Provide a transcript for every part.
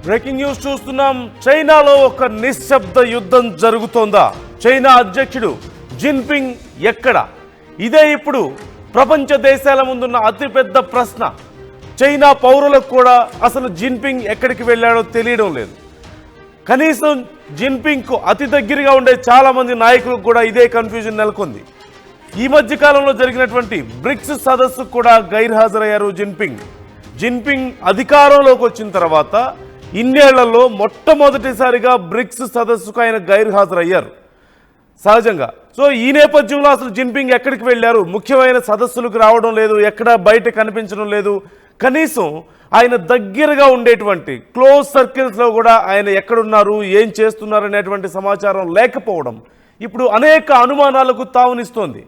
Breaking news చూస్తున్నాం. చైనాలో ఒక నిశ్శబ్ద యుద్ధం జరుగుతోందా? చైనా అధ్యక్షుడు జిన్పింగ్ ఎక్కడ? ఇదే ఇప్పుడు ప్రపంచ దేశాల ముందున్న అతిపెద్ద ప్రశ్న. చైనా పౌరులకు కూడా అసలు జిన్పింగ్ ఎక్కడికి వెళ్ళాడో తెలియడం లేదు. కనీసం జిన్పింగ్కు అతి దగ్గరగా ఉండే చాలామంది నాయకులకు కూడా ఇదే కన్ఫ్యూజన్ నెలకొంది. ఈ మధ్య కాలంలో జరిగినటువంటి బ్రిక్స్ సదస్సుకు కూడా గైర్హాజరయ్యారు జిన్పింగ్ అధికారంలోకి వచ్చిన తర్వాత ఇన్నేళ్లలో మొట్టమొదటిసారిగా బ్రిక్స్ సదస్సుకు ఆయన గైర్హాజరయ్యారు సహజంగా. సో ఈ నేపథ్యంలో అసలు జిన్పింగ్ ఎక్కడికి వెళ్ళారు? ముఖ్యమైన సదస్సులకు రావడం లేదు, ఎక్కడ బయట కనిపించడం లేదు. కనీసం ఆయన దగ్గరగా ఉండేటువంటి క్లోజ్ సర్కిల్స్లో కూడా ఆయన ఎక్కడున్నారు, ఏం చేస్తున్నారు అనేటువంటి సమాచారం లేకపోవడం ఇప్పుడు అనేక అనుమానాలకు తావునిస్తోంది.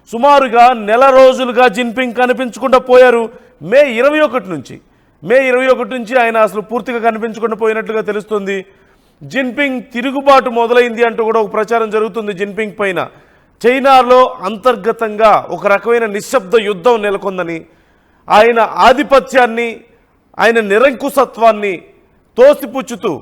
సుమారుగా నెల రోజులుగా జిన్పింగ్ కనిపించకుండా పోయారు. మే 21 నుంచి ఆయన అసలు పూర్తిగా కనిపించకుండా పోయినట్లుగా తెలుస్తుంది. జిన్పింగ్ తిరుగుబాటు మొదలైంది అంటూ కూడా ఒక ప్రచారం జరుగుతుంది జిన్పింగ్ పైన. చైనాలో అంతర్గతంగా ఒక రకమైన నిశ్శబ్ద యుద్ధం నెలకొందని, ఆయన ఆధిపత్యాన్ని, ఆయన నిరంకుశత్వాన్ని తోసిపుచ్చుతూ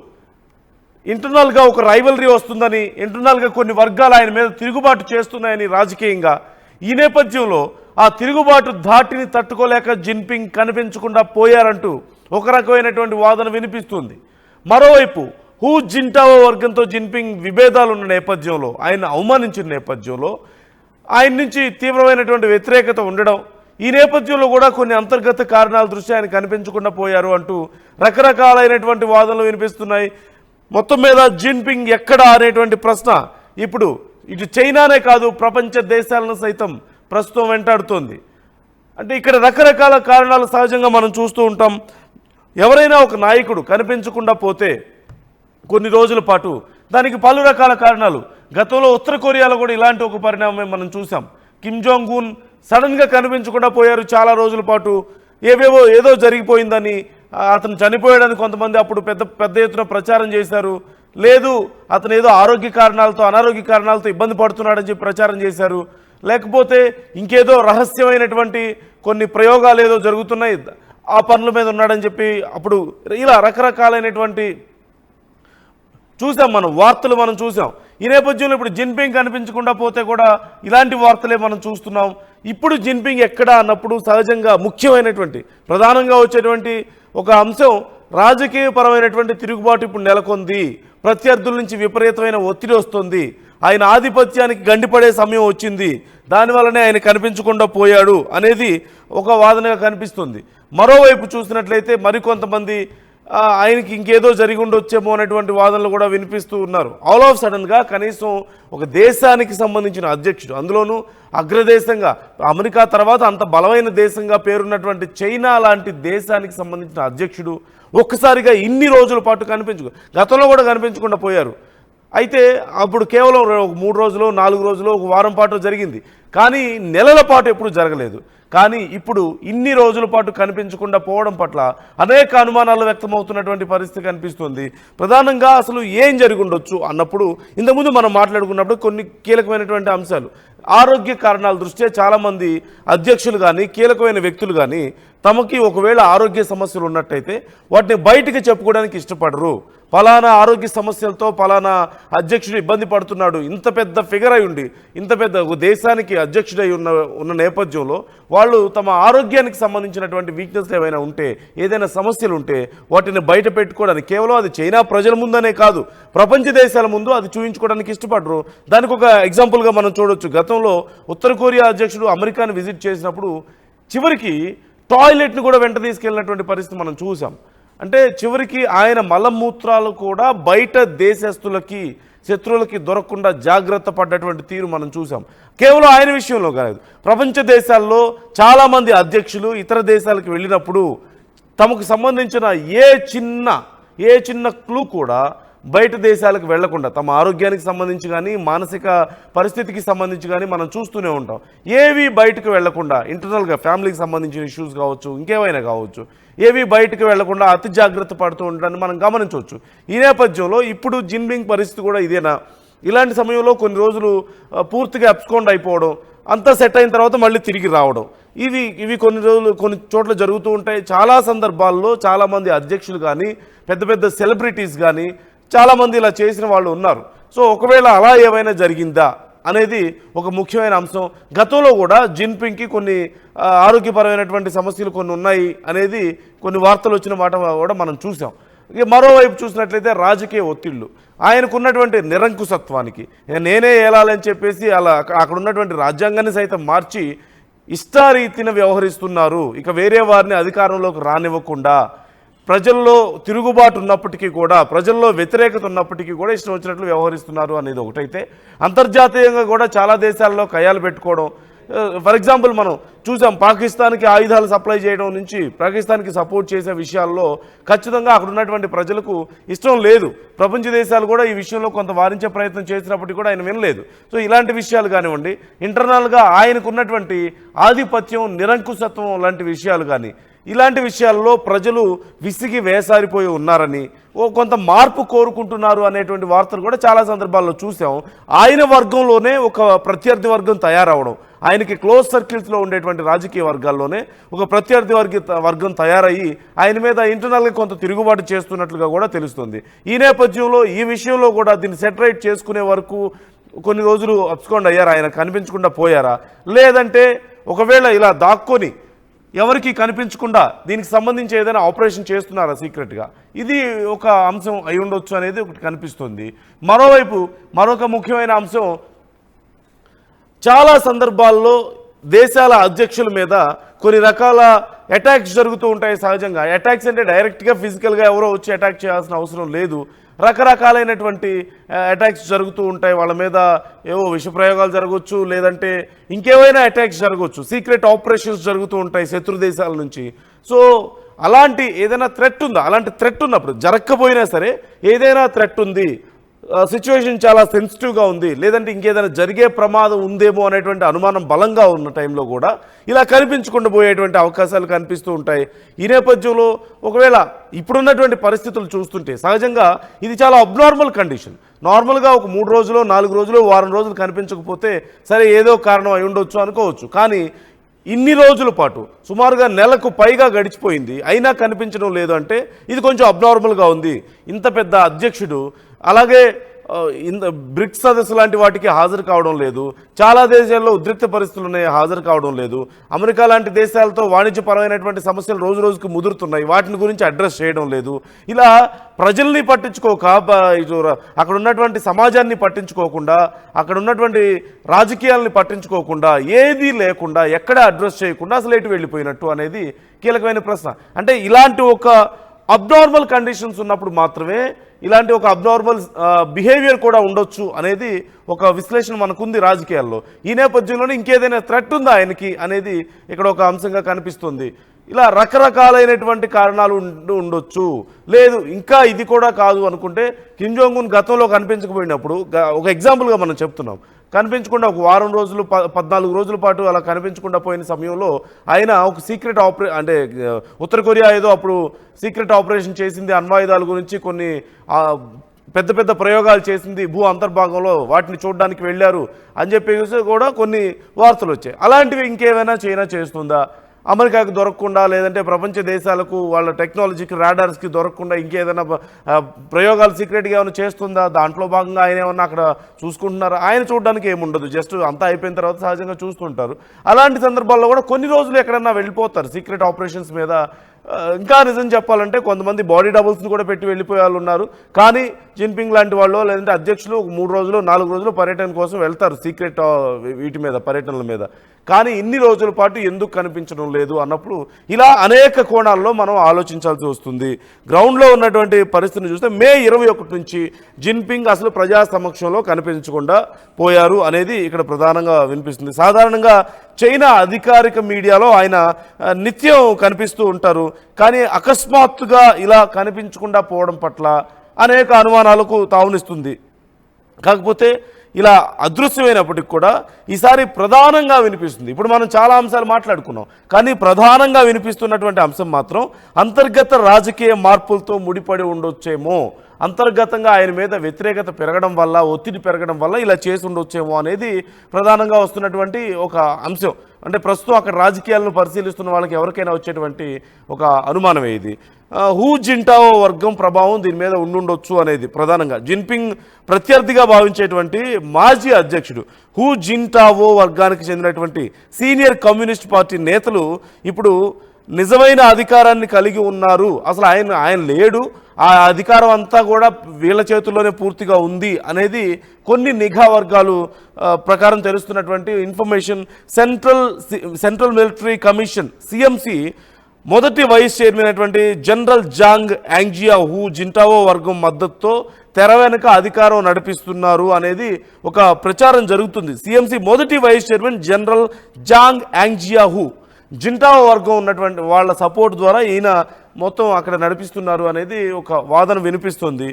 ఇంటర్నల్గా ఒక రైవలరీ వస్తుందని, ఇంటర్నల్గా కొన్ని వర్గాలు ఆయన మీద తిరుగుబాటు చేస్తున్నాయని రాజకీయంగా. ఈ నేపథ్యంలో ఆ తిరుగుబాటు ధాటిని తట్టుకోలేక జిన్పింగ్ కనిపించకుండా పోయారంటూ ఒక రకమైనటువంటి వాదన వినిపిస్తుంది. మరోవైపు హూ జింటావో వర్గంతో జిన్పింగ్ విభేదాలున్న నేపథ్యంలో, ఆయన అవమానించిన నేపథ్యంలో ఆయన నుంచి తీవ్రమైనటువంటి వ్యతిరేకత ఉండడం, ఈ నేపథ్యంలో కూడా కొన్ని అంతర్గత కారణాల దృష్ట్యా ఆయన కనిపించకుండా పోయారు అంటూ రకరకాలైనటువంటి వాదనలు వినిపిస్తున్నాయి. మొత్తం మీద జిన్పింగ్ ఎక్కడ అనేటువంటి ప్రశ్న ఇప్పుడు ఇటు చైనానే కాదు ప్రపంచ దేశాలను సైతం ప్రస్తుతం వెంటాడుతోంది. అంటే ఇక్కడ రకరకాల కారణాలు సహజంగా మనం చూస్తూ ఉంటాం. ఎవరైనా ఒక నాయకుడు కనిపించకుండా పోతే కొన్ని రోజుల పాటు దానికి పలు రకాల కారణాలు. గతంలో ఉత్తర కొరియాలో కూడా ఇలాంటి ఒక పరిణామం మనం చూసాం. కిమ్ జోంగ్ ఉన్ సడన్గా కనిపించకుండా పోయారు చాలా రోజుల పాటు. ఏదో జరిగిపోయిందని, అతను చనిపోయాడని కొంతమంది అప్పుడు పెద్ద ఎత్తున ప్రచారం చేశారు. లేదు, అతను ఏదో అనారోగ్య కారణాలతో ఇబ్బంది పడుతున్నాడని చెప్పి ప్రచారం చేశారు. లేకపోతే ఇంకేదో రహస్యమైనటువంటి కొన్ని ప్రయోగాలు ఏదో జరుగుతున్నాయి, ఆ పనుల మీద ఉన్నాడని చెప్పి అప్పుడు ఇలా రకరకాలైనటువంటి వార్తలు మనం చూసాం. ఈ నేపథ్యంలో ఇప్పుడు జిన్పింగ్ కనిపించకుండా పోతే కూడా ఇలాంటి వార్తలే మనం చూస్తున్నాం. ఇప్పుడు జిన్పింగ్ ఎక్కడ అన్నప్పుడు సహజంగా ముఖ్యమైనటువంటి ప్రధానంగా వచ్చేటువంటి ఒక అంశం రాజకీయపరమైనటువంటి తిరుగుబాటు ఇప్పుడు నెలకొంది. ప్రత్యర్థుల నుంచి విపరీతమైన ఒత్తిడి వస్తుంది. ఆయన ఆధిపత్యానికి గండిపడే సమయం వచ్చింది. దానివల్లనే ఆయన కనిపించకుండా పోయాడు అనేది ఒక వాదనగా కనిపిస్తుంది. మరోవైపు చూసినట్లయితే మరికొంతమంది ఆయనకి ఇంకేదో జరిగి ఉండొచ్చేమో అనేటువంటి వాదనలు కూడా వినిపిస్తూ ఉన్నారు. ఆల్ ఆఫ్ సడన్గా కనీసం ఒక దేశానికి సంబంధించిన అధ్యక్షుడు, అందులోనూ అగ్రదేశంగా అమెరికా తర్వాత అంత బలమైన దేశంగా పేరున్నటువంటి చైనా లాంటి దేశానికి సంబంధించిన అధ్యక్షుడు ఒక్కసారిగా ఇన్ని రోజుల పాటు గతంలో కూడా కనిపించకుండా పోయారు. అయితే అప్పుడు కేవలం 3 రోజులు 4 రోజులు ఒక వారం పాటు జరిగింది, కానీ నెలల పాటు ఎప్పుడు జరగలేదు. కానీ ఇప్పుడు ఇన్ని రోజుల పాటు కనిపించకుండా పోవడం పట్ల అనేక అనుమానాలు వ్యక్తమవుతున్నటువంటి పరిస్థితి కనిపిస్తుంది. ప్రధానంగా అసలు ఏం జరిగి ఉండొచ్చు అన్నప్పుడు ఇంతకుముందు మనం మాట్లాడుకున్నప్పుడు కొన్ని కీలకమైనటువంటి అంశాలు, ఆరోగ్య కారణాల దృష్ట్యా చాలామంది అధ్యక్షులు కానీ కీలకమైన వ్యక్తులు కానీ తమకి ఒకవేళ ఆరోగ్య సమస్యలు ఉన్నట్టయితే వాటిని బయటికి చెప్పుకోవడానికి ఇష్టపడరు. పలానా ఆరోగ్య సమస్యలతో పలానా అధ్యక్షుడు ఇబ్బంది పడుతున్నాడు, ఇంత పెద్ద ఫిగర్ అయి ఉండి ఇంత పెద్ద దేశానికి అధ్యక్షుడై ఉన్న నేపథ్యంలో వాళ్ళు తమ ఆరోగ్యానికి సంబంధించినటువంటి వీక్నెస్ ఏమైనా ఉంటే, ఏదైనా సమస్యలు ఉంటే వాటిని బయట పెట్టుకోవడానికి, కేవలం అది చైనా ప్రజల ముందనే కాదు ప్రపంచ దేశాల ముందు అది చూపించుకోవడానికి ఇష్టపడరు. దానికి ఒక ఎగ్జాంపుల్గా మనం చూడొచ్చు. గతంలో ఉత్తర కొరియా అధ్యక్షుడు అమెరికాను విజిట్ చేసినప్పుడు చివరికి టాయిలెట్ని కూడా వెంట తీసుకెళ్ళినటువంటి పరిస్థితి మనం చూసాం. అంటే చివరికి ఆయన మలమూత్రాలు కూడా బయట దేశస్తులకి, శత్రువులకి దొరకకుండా జాగ్రత్త పడ్డటువంటి తీరు మనం చూసాం. కేవలం ఆయన విషయంలో కాదు, ప్రపంచ దేశాల్లో చాలామంది అధ్యక్షులు ఇతర దేశాలకు వెళ్ళినప్పుడు తమకు సంబంధించిన ఏ చిన్న క్లూ కూడా బయట దేశాలకు వెళ్లకుండా తమ ఆరోగ్యానికి సంబంధించి కానీ మానసిక పరిస్థితికి సంబంధించి కానీ మనం చూస్తూనే ఉంటాం. ఏవి బయటకు వెళ్లకుండా ఇంటర్నల్గా ఫ్యామిలీకి సంబంధించిన ఇష్యూస్ కావచ్చు, ఇంకేమైనా కావచ్చు, ఏవి బయటకు వెళ్లకుండా అతి జాగ్రత్త పడుతూ ఉండడాన్ని మనం గమనించవచ్చు. ఈ నేపథ్యంలో ఇప్పుడు జిన్పింగ్ పరిస్థితి కూడా ఇదేనా? ఇలాంటి సమయంలో కొన్ని రోజులు పూర్తిగా అబ్స్కాండ్ అయిపోవడం, అంతా సెట్ అయిన తర్వాత మళ్ళీ తిరిగి రావడం, ఇవి కొన్ని రోజులు కొన్ని చోట్ల జరుగుతూ ఉంటాయి. చాలా సందర్భాల్లో చాలామంది అధ్యక్షులు కానీ పెద్ద పెద్ద సెలబ్రిటీస్ కానీ చాలామంది ఇలా చేసిన వాళ్ళు ఉన్నారు. సో ఒకవేళ అలా ఏమైనా జరిగిందా అనేది ఒక ముఖ్యమైన అంశం. గతంలో కూడా జిన్పింగ్కి కొన్ని ఆరోగ్యపరమైనటువంటి సమస్యలు కొన్ని ఉన్నాయి అనేది కొన్ని వార్తలు వచ్చిన మాట కూడా మనం చూసాం. ఇక మరోవైపు చూసినట్లయితే రాజకీయ ఒత్తిళ్లు, ఆయనకున్నటువంటి నిరంకుశత్వానికి నేనే ఏలాలని చెప్పేసి అలా అక్కడ ఉన్నటువంటి రాజ్యాంగాన్ని సైతం మార్చి ఇష్టారీతిన వ్యవహరిస్తున్నారు. ఇక వేరే వారిని అధికారంలోకి రానివ్వకుండా ప్రజల్లో తిరుగుబాటు ఉన్నప్పటికీ కూడా, ప్రజల్లో వ్యతిరేకత ఉన్నప్పటికీ కూడా ఇష్టం వచ్చినట్లు వ్యవహరిస్తున్నారు అనేది ఒకటైతే, అంతర్జాతీయంగా కూడా చాలా దేశాల్లో కయ్యాలు పెట్టుకోవడం. ఫర్ ఎగ్జాంపుల్ మనం చూసాం, పాకిస్తాన్కి ఆయుధాలు సప్లై చేయడం నుంచి పాకిస్తాన్కి సపోర్ట్ చేసే విషయాల్లో ఖచ్చితంగా అక్కడ ఉన్నటువంటి ప్రజలకు ఇష్టం లేదు. ప్రపంచ దేశాలు కూడా ఈ విషయంలో కొంత వారించే ప్రయత్నం చేసినప్పటికీ కూడా ఆయన వినలేదు. సో ఇలాంటి విషయాలు కానివ్వండి, ఇంటర్నల్గా ఆయనకు ఉన్నటువంటి ఆధిపత్యం, నిరంకుశత్వం లాంటి విషయాలు కానీ, ఇలాంటి విషయాల్లో ప్రజలు విసిగి వేసారిపోయి ఉన్నారని, కొంత మార్పు కోరుకుంటున్నారు అనేటువంటి వార్తలు కూడా చాలా సందర్భాల్లో చూసాం. ఆయన వర్గంలోనే ఒక ప్రత్యర్థి వర్గం తయారవడం, ఆయనకి క్లోజ్ సర్కిల్స్లో ఉండేటువంటి రాజకీయ వర్గాల్లోనే ఒక ప్రత్యర్థి వర్గం తయారయ్యి ఆయన మీద ఇంటర్నల్గా కొంత తిరుగుబాటు చేస్తున్నట్లుగా కూడా తెలుస్తుంది. ఈ నేపథ్యంలో ఈ విషయంలో కూడా దీన్ని సెటరేట్ చేసుకునే వరకు కొన్ని రోజులు అబ్స్కాండ్ అయ్యారా, ఆయన కనిపించకుండా పోయారా, లేదంటే ఒకవేళ ఇలా దాక్కొని ఎవరికి కనిపించకుండా దీనికి సంబంధించి ఏదైనా ఆపరేషన్ చేస్తున్నారా సీక్రెట్గా, ఇది ఒక అంశం అయి ఉండొచ్చు అనేది ఒకటి కనిపిస్తుంది. మరోవైపు మరొక ముఖ్యమైన అంశం, చాలా సందర్భాల్లో దేశాల అధ్యక్షుల మీద కొన్ని రకాల అటాక్స్ జరుగుతూ ఉంటాయి. సహజంగా అటాక్స్ అంటే డైరెక్ట్గా ఫిజికల్గా ఎవరో వచ్చి అటాక్ చేయాల్సిన అవసరం లేదు. రకరకాలైనటువంటి అటాక్స్ జరుగుతూ ఉంటాయి. వాళ్ళ మీద ఏవో విషప్రయోగాలు జరగవచ్చు, లేదంటే ఇంకేమైనా అటాక్స్ జరగవచ్చు, సీక్రెట్ ఆపరేషన్స్ జరుగుతూ ఉంటాయి శత్రు దేశాల నుంచి. సో అలాంటి ఏదైనా థ్రెట్ ఉందా, అలాంటి థ్రెట్ ఉన్నప్పుడు జరగకపోయినా సరే ఏదైనా థ్రెట్ ఉంది, సిచ్యువేషన్ చాలా సెన్సిటివ్గా ఉంది, లేదంటే ఇంకేదైనా జరిగే ప్రమాదం ఉందేమో అనేటువంటి అనుమానం బలంగా ఉన్న టైంలో కూడా ఇలా కనిపించకుండా పోయేటువంటి అవకాశాలు కనిపిస్తూ ఉంటాయి. ఈ నేపథ్యంలో ఒకవేళ ఇప్పుడున్నటువంటి పరిస్థితులు చూస్తుంటే సహజంగా ఇది చాలా అబ్నార్మల్ కండిషన్. నార్మల్గా ఒక 3 రోజులు 4 రోజులు వారం రోజులు కనిపించకపోతే సరే ఏదో కారణం అయి ఉండొచ్చు అనుకోవచ్చు. కానీ ఇన్ని రోజుల పాటు సుమారుగా నెలకు పైగా గడిచిపోయింది, అయినా కనిపించడం లేదు అంటే ఇది కొంచెం అబ్నార్మల్గా ఉంది. ఇంత పెద్ద అధ్యక్షుడు అలాగే బ్రిక్స్ సదస్సు లాంటి వాటికి హాజరు కావడం లేదు, చాలా దేశాల్లో ఉద్రిక్త పరిస్థితులు ఉన్నాయి, హాజరు కావడం లేదు. అమెరికా లాంటి దేశాలతో వాణిజ్యపరమైనటువంటి సమస్యలు రోజు రోజుకు ముదురుతున్నాయి, వాటిని గురించి అడ్రస్ చేయడం లేదు. ఇలా ప్రజల్ని పట్టించుకోక, అక్కడ ఉన్నటువంటి సమాజాన్ని పట్టించుకోకుండా, అక్కడ ఉన్నటువంటి రాజకీయాలని పట్టించుకోకుండా, ఏదీ లేకుండా, ఎక్కడ అడ్రస్ చేయకుండా అసలు ఎటు వెళ్ళిపోయినట్టు అనేది కీలకమైన ప్రశ్న. అంటే ఇలాంటి ఒక అబ్నార్మల్ కండిషన్స్ ఉన్నప్పుడు మాత్రమే ఇలాంటి ఒక అబ్నార్మల్ బిహేవియర్ కూడా ఉండొచ్చు అనేది ఒక విశ్లేషణ మనకుంది రాజకీయాల్లో. ఈ నేపథ్యంలోనే ఇంకేదైనా థ్రెట్ ఉందా ఆయనకి అనేది ఇక్కడ ఒక అంశంగా కనిపిస్తుంది. ఇలా రకరకాలైనటువంటి కారణాలు ఉండొచ్చు, లేదు ఇంకా ఇది కూడా కాదు అనుకుంటే కిమ్ జోంగ్ ఉన్ గతంలో కనిపించకపోయినప్పుడు ఒక ఎగ్జాంపుల్గా మనం చెప్తున్నాం, కనిపించకుండా ఒక వారం రోజులు 14 రోజుల పాటు అలా కనిపించకుండా పోయిన సమయంలో ఆయన ఒక సీక్రెట్ అంటే ఉత్తర కొరియా ఏదో అప్పుడు సీక్రెట్ ఆపరేషన్ చేసింది, అణ్వాయుధాల గురించి కొన్ని పెద్ద పెద్ద ప్రయోగాలు చేసింది భూ అంతర్భాగంలో, వాటిని చూడడానికి వెళ్ళారు అని చెప్పేసి కూడా కొన్ని వార్తలు వచ్చాయి. అలాంటివి ఇంకేమైనా చైనా చేస్తుందా, అమెరికాకు దొరకకుండా, లేదంటే ప్రపంచ దేశాలకు వాళ్ళ టెక్నాలజీకి రాడార్స్కి దొరకకుండా ఇంకేదైనా ప్రయోగాలు సీక్రెట్గా ఏమైనా చేస్తుందా, దాంట్లో భాగంగా ఆయన ఏమన్నా అక్కడ చూసుకుంటున్నారా, ఆయన చూడడానికి ఏముండదు, జస్ట్ అంతా అయిపోయిన తర్వాత సహజంగా చూస్తుంటారు. అలాంటి సందర్భాల్లో కూడా కొన్ని రోజులు ఎక్కడన్నా వెళ్ళిపోతారు సీక్రెట్ ఆపరేషన్స్ మీద. ఇంకా నిజం చెప్పాలంటే కొంతమంది బాడీ డబుల్స్ని కూడా పెట్టి వెళ్ళిపోయే వాళ్ళు ఉన్నారు. కానీ జిన్పింగ్ లాంటి వాళ్ళు, లేదంటే అధ్యక్షులు 3 రోజులు 4 రోజులు పర్యటన కోసం వెళ్తారు సీక్రెట్ వీటి మీద, పర్యటనల మీద. కానీ ఇన్ని రోజుల పాటు ఎందుకు కనిపించడం లేదు అన్నప్పుడు ఇలా అనేక కోణాల్లో మనం ఆలోచించాల్సి వస్తుంది. గ్రౌండ్లో ఉన్నటువంటి పరిస్థితిని చూస్తే మే 21 నుంచి జిన్పింగ్ అసలు ప్రజా సమక్షంలో కనిపించకుండా పోయారు అనేది ఇక్కడ ప్రధానంగా వినిపిస్తుంది. సాధారణంగా చైనా అధికారిక మీడియాలో ఆయన నిత్యం కనిపిస్తూ ఉంటారు, కానీ అకస్మాత్తుగా ఇలా కనిపించకుండా పోవడం పట్ల అనేక అనుమానాలకు తావునిస్తుంది. కాకపోతే ఇలా అదృశ్యమైనప్పటికి కూడా ఈసారి ప్రధానంగా వినిపిస్తుంది. ఇప్పుడు మనం చాలా అంశాలు మాట్లాడుకున్నాం, కానీ ప్రధానంగా వినిపిస్తున్నటువంటి అంశం మాత్రం అంతర్గత రాజకీయ మార్పులతో ముడిపడి ఉండొచ్చేమో, అంతర్గతంగా ఆయన మీద వ్యతిరేకత పెరగడం వల్ల, ఒత్తిడి పెరగడం వల్ల ఇలా చేసి ఉండొచ్చేమో అనేది ప్రధానంగా వస్తున్నటువంటి ఒక అంశం. అంటే ప్రస్తుతం అక్కడ రాజకీయాలను పరిశీలిస్తున్న వాళ్ళకి ఎవరికైనా వచ్చేటువంటి ఒక అనుమానమే ఇది. హూ జింటావో వర్గం ప్రభావం దీని మీద ఉండుండొచ్చు అనేది ప్రధానంగా జిన్పింగ్ ప్రత్యర్థిగా భావించేటువంటి మాజీ అధ్యక్షుడు హూ జింటావో వర్గానికి చెందినటువంటి సీనియర్ కమ్యూనిస్ట్ పార్టీ నేతలు ఇప్పుడు నిజమైన అధికారాన్ని కలిగి ఉన్నారు. అసలు ఆయన లేడు, ఆ అధికారం అంతా కూడా వీళ్ళ చేతుల్లోనే పూర్తిగా ఉంది అనేది కొన్ని నిఘా వర్గాలు ప్రకారం తెలుస్తున్నటువంటి information. Central military commission CMC మొదటి వైస్ చైర్మన్ అయినటువంటి general Zhang Youxia Hu Jintao వర్గం మద్దతుతో తెర వెనుక అధికారం నడిపిస్తున్నారు అనేది ఒక ప్రచారం జరుగుతుంది. సిఎంసి మొదటి vice chairman general Zhang Youxia Hu Jintao వర్గం ఉన్నటువంటి వాళ్ళ సపోర్ట్ ద్వారా ఈయన మొత్తం అక్కడ నడిపిస్తున్నారు అనేది ఒక వాదన వినిపిస్తుంది.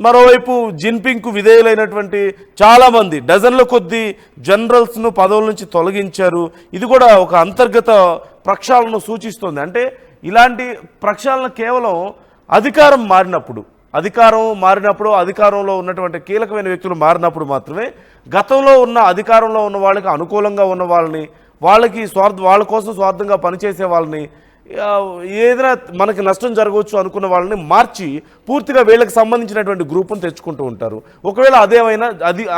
మరోవైపు జిన్పింగ్కు విధేయులైనటువంటి చాలామంది డజన్ల కొద్దీ జనరల్స్ను పదవుల నుంచి తొలగించారు. ఇది కూడా ఒక అంతర్గత ప్రక్షాళనను సూచిస్తుంది. అంటే ఇలాంటి ప్రక్షాళన కేవలం అధికారం మారినప్పుడు, అధికారంలో ఉన్నటువంటి కీలకమైన వ్యక్తులు మారినప్పుడు మాత్రమే. గతంలో ఉన్న అధికారంలో ఉన్న వాళ్ళకి అనుకూలంగా ఉన్న వాళ్ళని, వాళ్ళ కోసం స్వార్థంగా పనిచేసే వాళ్ళని, ఏదైనా మనకి నష్టం జరగవచ్చు అనుకున్న వాళ్ళని మార్చి పూర్తిగా వీళ్ళకి సంబంధించినటువంటి గ్రూపును తెచ్చుకుంటూ ఉంటారు. ఒకవేళ అదేమైనా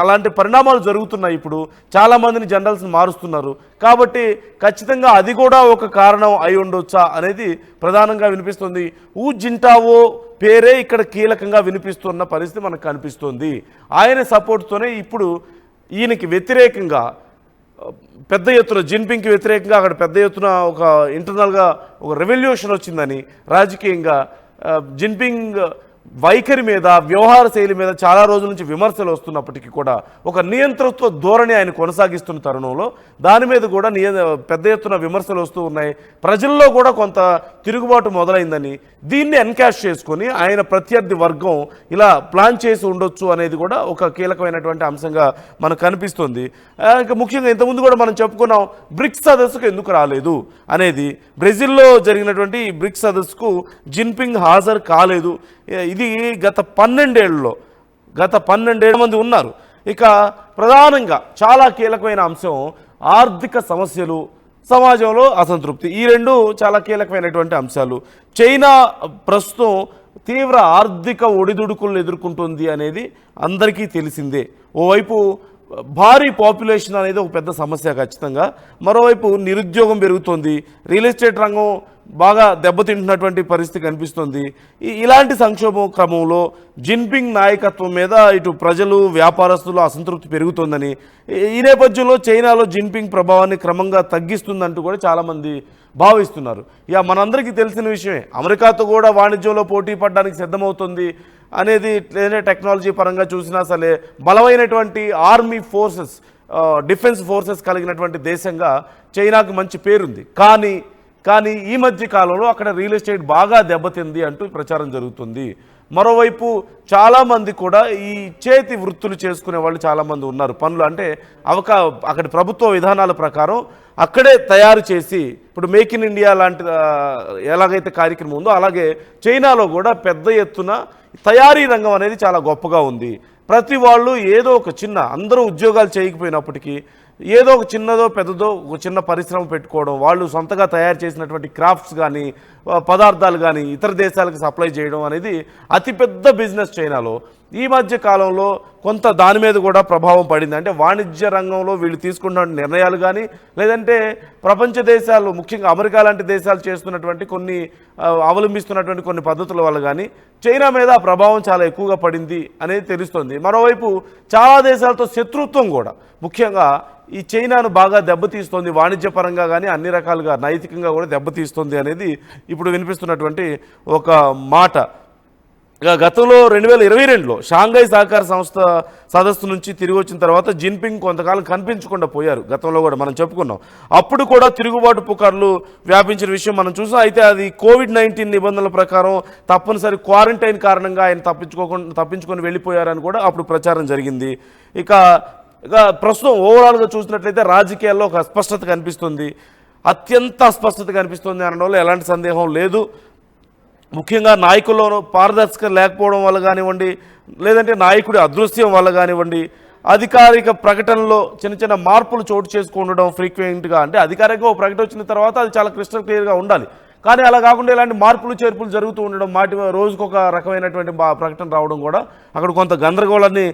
అలాంటి పరిణామాలు జరుగుతున్నాయి. ఇప్పుడు చాలామందిని జనరల్స్ని మారుస్తున్నారు కాబట్టి ఖచ్చితంగా అది కూడా ఒక కారణం అయి ఉండొచ్చా అనేది ప్రధానంగా వినిపిస్తుంది. హూ జింటావో పేరే ఇక్కడ కీలకంగా వినిపిస్తున్న పరిస్థితి మనకు కనిపిస్తుంది. ఆయన సపోర్ట్తోనే ఇప్పుడు ఈయనకి వ్యతిరేకంగా పెద్ద ఎత్తున జిన్పింగ్కి వ్యతిరేకంగా అక్కడ పెద్ద ఎత్తున ఒక ఇంటర్నల్గా ఒక రెవల్యూషన్ వచ్చిందని, రాజకీయంగా జిన్పింగ్ వైఖరి మీద, వ్యవహార శైలి మీద చాలా రోజుల నుంచి విమర్శలు వస్తున్నప్పటికీ కూడా ఒక నియంతృత్వ ధోరణి ఆయన కొనసాగిస్తున్న తరుణంలో దాని మీద కూడా పెద్ద ఎత్తున విమర్శలు వస్తూ ఉన్నాయి. ప్రజల్లో కూడా కొంత తిరుగుబాటు మొదలైందని, దీన్ని ఎన్కాష్ చేసుకొని ఆయన ప్రత్యర్థి వర్గం ఇలా ప్లాన్ చేసి ఉండొచ్చు అనేది కూడా ఒక కీలకమైనటువంటి అంశంగా మనకు కనిపిస్తుంది. ఇంకా ముఖ్యంగా ఇంతకుముందు కూడా మనం చెప్పుకున్నాం, బ్రిక్స్ సదస్సుకు ఎందుకు రాలేదు అనేది. బ్రెజిల్లో జరిగినటువంటి ఈ బ్రిక్స్ సదస్సుకు జిన్పింగ్ హాజరు కాలేదు. ఇది గత 12 మంది ఉన్నారు. ఇక ప్రధానంగా చాలా కీలకమైన అంశం ఆర్థిక సమస్యలు, సమాజంలో అసంతృప్తి. ఈ రెండు చాలా కీలకమైనటువంటి అంశాలు. చైనా ప్రస్తుతం తీవ్ర ఆర్థిక ఒడిదుడుకులను ఎదుర్కొంటుంది అనేది అందరికీ తెలిసిందే. ఓవైపు భారీ పాపులేషన్ అనేది ఒక పెద్ద సమస్య ఖచ్చితంగా, మరోవైపు నిరుద్యోగం పెరుగుతోంది, రియల్ ఎస్టేట్ రంగం బాగా దెబ్బతింటున్నటువంటి పరిస్థితి కనిపిస్తుంది. ఇలాంటి సంక్షోభం క్రమంలో జిన్పింగ్ నాయకత్వం మీద ఇటు ప్రజలు, వ్యాపారస్తులు అసంతృప్తి పెరుగుతోందని, ఈ నేపథ్యంలో చైనాలో జిన్పింగ్ ప్రభావాన్ని క్రమంగా తగ్గిస్తుందంటూ కూడా చాలామంది భావిస్తున్నారు. ఇక మనందరికీ తెలిసిన విషయమే, అమెరికాతో కూడా వాణిజ్యంలో పోటీ పడడానికి సిద్ధమవుతుంది అనేది. టెక్నాలజీ పరంగా చూసినా సరే బలమైనటువంటి ఆర్మీ ఫోర్సెస్, డిఫెన్స్ ఫోర్సెస్ కలిగినటువంటి దేశంగా చైనాకు మంచి పేరుంది. కానీ ఈ మధ్య కాలంలో అక్కడ రియల్ ఎస్టేట్ బాగా దెబ్బతింది అంటూ ప్రచారం జరుగుతుంది. మరోవైపు చాలామంది కూడా ఈ చేతి వృత్తులు చేసుకునే వాళ్ళు చాలామంది ఉన్నారు. పనులు అంటే అక్కడి ప్రభుత్వ విధానాల ప్రకారం అక్కడే తయారు చేసి, ఇప్పుడు మేక్ ఇన్ ఇండియా లాంటి ఎలాగైతే కార్యక్రమం ఉందో అలాగే చైనాలో కూడా పెద్ద ఎత్తున తయారీ రంగం అనేది చాలా గొప్పగా ఉంది. ప్రతి వాళ్ళు ఏదో ఒక అందరూ ఉద్యోగాలు చేయకపోయినప్పటికీ ఏదో ఒక చిన్నదో పెద్దదో ఒక చిన్న పరిశ్రమ పెట్టుకోవడం, వాళ్ళు సొంతగా తయారు చేసినటువంటి క్రాఫ్ట్స్ కానీ పదార్థాలు కానీ ఇతర దేశాలకు సప్లై చేయడం అనేది అతిపెద్ద బిజినెస్ చైనాలో. ఈ మధ్య కాలంలో కొంత దాని మీద కూడా ప్రభావం పడింది. అంటే వాణిజ్య రంగంలో వీళ్ళు తీసుకున్న నిర్ణయాలు కానీ, లేదంటే ప్రపంచ దేశాలు ముఖ్యంగా అమెరికా లాంటి దేశాలు చేస్తున్నటువంటి అవలంబిస్తున్నటువంటి కొన్ని పద్ధతుల వల్ల కానీ చైనా మీద ఆ ప్రభావం చాలా ఎక్కువగా పడింది అనేది తెలుస్తుంది. మరోవైపు చాలా దేశాలతో శత్రుత్వం కూడా ముఖ్యంగా ఈ చైనాను బాగా దెబ్బతీస్తోంది, వాణిజ్యపరంగా కానీ అన్ని రకాలుగా నైతికంగా కూడా దెబ్బతీస్తుంది అనేది ఇప్పుడు వినిపిస్తున్నటువంటి ఒక మాట. గతంలో 2022లో షాంఘై సహకార సంస్థ సదస్సు నుంచి తిరిగి వచ్చిన తర్వాత జిన్పింగ్ కొంతకాలం కనిపించకుండా పోయారు. గతంలో కూడా మనం చెప్పుకున్నాం. అప్పుడు కూడా తిరుగుబాటు పుకార్లు వ్యాపించిన విషయం మనం చూసాం. అయితే అది COVID-19 నిబంధనల ప్రకారం తప్పనిసరి క్వారంటైన్ కారణంగా ఆయన తప్పించుకొని వెళ్ళిపోయారని కూడా అప్పుడు ప్రచారం జరిగింది. ఇక ఇక ప్రస్తుతం ఓవరాల్గా చూసినట్లయితే రాజకీయాల్లో ఒక అస్పష్టత కనిపిస్తుంది, అత్యంత అస్పష్టత కనిపిస్తుంది అనడంలో ఎలాంటి సందేహం లేదు. ముఖ్యంగా నాయకుల్లో పారదర్శకత లేకపోవడం వల్ల కానివ్వండి, లేదంటే నాయకుడి అదృశ్యం వల్ల కానివ్వండి, అధికారిక ప్రకటనలో చిన్న చిన్న మార్పులు చోటు చేసుకుండడం ఫ్రీక్వెంట్గా. అంటే అధికారికంగా ఒక ప్రకటన వచ్చిన తర్వాత అది చాలా క్రిస్టల్ క్లియర్గా ఉండాలి, కానీ అలా కాకుండా ఇలాంటి మార్పులు చేర్పులు జరుగుతూ ఉండడం, రోజుకొక రకమైనటువంటి ప్రకటన రావడం కూడా అక్కడ కొంత గందరగోళాన్ని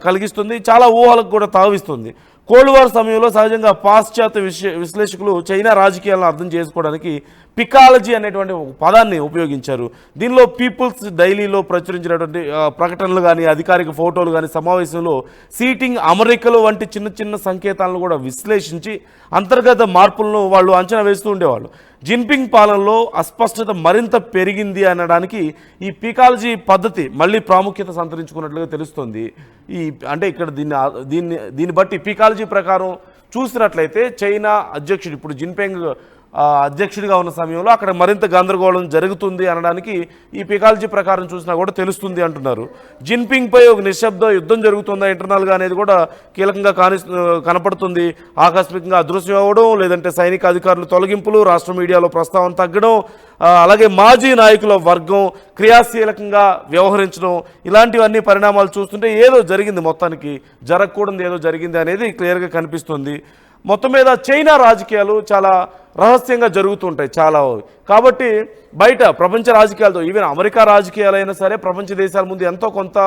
కలిగిస్తుంది, చాలా ఊహలకు కూడా తావిస్తుంది. కోల్డ్ వార్ సమయంలో సహజంగా పాశ్చాత్య విశ్లేషకులు చైనా రాజకీయాలను అర్థం చేసుకోవడానికి పికాలజీ అనేటువంటి ఒక పదాన్ని ఉపయోగించారు. దీనిలో పీపుల్స్ డైలీలో ప్రచురించినటువంటి ప్రకటనలు కానీ, అధికారిక ఫోటోలు కానీ, సమావేశంలో సీటింగ్ అమరికలు వంటి చిన్న చిన్న సంకేతాలను కూడా విశ్లేషించి అంతర్గత మార్పులను వాళ్ళు అంచనా వేస్తూ ఉండేవాళ్ళు. జిన్పింగ్ పాలనలో అస్పష్టత మరింత పెరిగింది అనడానికి ఈ పికాలజీ పద్ధతి మళ్ళీ ప్రాముఖ్యత సంతరించుకున్నట్లుగా తెలుస్తుంది. అంటే ఇక్కడ దీన్ని బట్టి పికాలజీ ప్రకారం చూసినట్లయితే చైనా అధ్యక్షుడు ఇప్పుడు జిన్పింగ్ అధ్యక్షుడిగా ఉన్న సమయంలో అక్కడ మరింత గందరగోళం జరుగుతుంది అనడానికి ఈ పికాలజీ ప్రకారం చూసినా కూడా తెలుస్తుంది అంటున్నారు. జిన్పింగ్పై ఒక నిశ్శబ్ద యుద్ధం జరుగుతుందా ఇంటర్నల్గా అనేది కూడా కీలకంగా కనపడుతుంది. ఆకస్మికంగా అదృశ్యం అవ్వడం, లేదంటే సైనిక అధికారులు తొలగింపులు, రాష్ట్ర మీడియాలో ప్రస్తావన తగ్గడం, అలాగే మాజీ నాయకుల వర్గం క్రియాశీలకంగా వ్యవహరించడం, ఇలాంటివన్నీ పరిణామాలు చూస్తుంటే ఏదో జరిగింది, మొత్తానికి జరగకూడదు ఏదో జరిగింది అనేది క్లియర్గా కనిపిస్తుంది. మొత్తం మీద చైనా రాజకీయాలు చాలా రహస్యంగా జరుగుతుంటాయి చాలా. కాబట్టి బయట ప్రపంచ రాజకీయాలతో ఈవెన్ అమెరికా రాజకీయాలైనా సరే ప్రపంచ దేశాల ముందు ఎంతో కొంత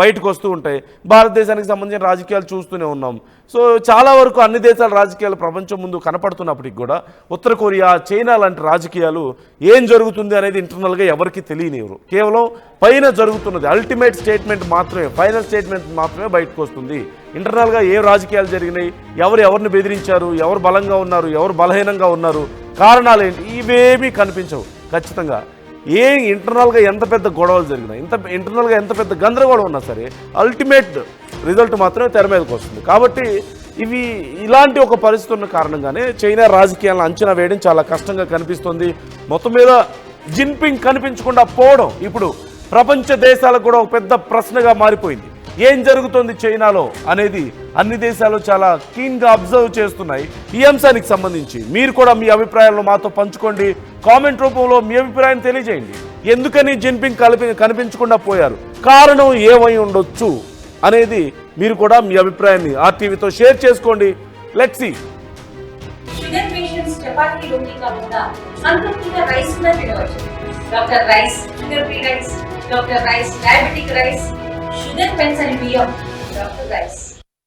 బయటకు వస్తూ ఉంటాయి. భారతదేశానికి సంబంధించిన రాజకీయాలు చూస్తూనే ఉన్నాం. సో చాలా వరకు అన్ని దేశాల రాజకీయాలు ప్రపంచం ముందు కనపడుతున్నప్పటికి కూడా ఉత్తర కొరియా, చైనా లాంటి రాజకీయాలు ఏం జరుగుతుంది అనేది ఇంటర్నల్గా ఎవరికి తెలియనివ్వరు. కేవలం పైన జరుగుతున్నది అల్టిమేట్ స్టేట్మెంట్ మాత్రమే, ఫైనల్ స్టేట్మెంట్ మాత్రమే బయటకు వస్తుంది. ఇంటర్నల్గా ఏ రాజకీయాలు జరిగినాయి, ఎవరిని బెదిరించారు, ఎవరు బలంగా ఉన్నారు, ఎవరు బలహీనంగా ఉన్నారు, కారణాలు ఏంటి, ఇవేమీ కనిపించవు. ఖచ్చితంగా ఇంటర్నల్గా ఎంత పెద్ద గొడవలు జరిగినా, ఇంటర్నల్గా ఎంత పెద్ద గందరగోళం ఉన్నా సరే అల్టిమేట్ రిజల్ట్ మాత్రమే తెర మీదకి వస్తుంది. కాబట్టి ఇలాంటి ఒక పరిస్థితి ఉన్న కారణంగానే చైనా రాజకీయాలను అంచనా వేయడం చాలా కష్టంగా కనిపిస్తుంది. మొత్తం మీద జిన్పింగ్ కనిపించకుండా పోవడం ఇప్పుడు ప్రపంచ దేశాలకు కూడా ఒక పెద్ద ప్రశ్నగా మారిపోయింది. ఏం జరుగుతుంది చైనాలో అనేది అన్ని దేశాలు చాలా కీన్గా అబ్జర్వ్ చేస్తున్నాయి. ఈ అంశానికి సంబంధించి మీరు కూడా మీ అభిప్రాయాలను మాతో పంచుకోండి. కామెంట్ రూపంలో మీ అభిప్రాయాన్ని తెలియజేయండి. ఎందుకని జిన్పింగ్ కనిపించకుండా పోయారు, కారణం ఏమై ఉండొచ్చు అనేది మీరు కూడా మీ అభిప్రాయాన్ని ఆర్టీవీతో షేర్ చేసుకోండి. Let's see. Sugar patients chapati రోటీ కాకుండా సంతృప్తిగా రైస్ కూడా తినవచ్చు. Doctor rice, sugar free rice, doctor rice, diabetic rice, sugar పెన్సల్ బియ్యం, డాక్టర్ రైస్.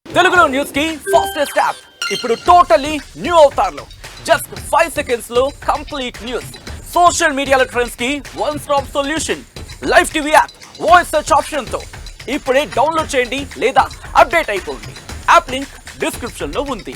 తెలుగులో న్యూస్ కి ఫాస్టెస్ట్ యాప్ ఇప్పుడు టోటల్లీ న్యూ అవతార్లో జస్ట్ 5 seconds లో కంప్లీట్ న్యూస్. సోషల్ మీడియాలో ట్రెండ్స్ కి one stop solution. Live TV app voice search option తో ఇప్పుడే డౌన్లోడ్ చేయండి లేదా అప్డేట్ అయిపోండి. యాప్ లింక్ డిస్క్రిప్షన్ లో ఉంది.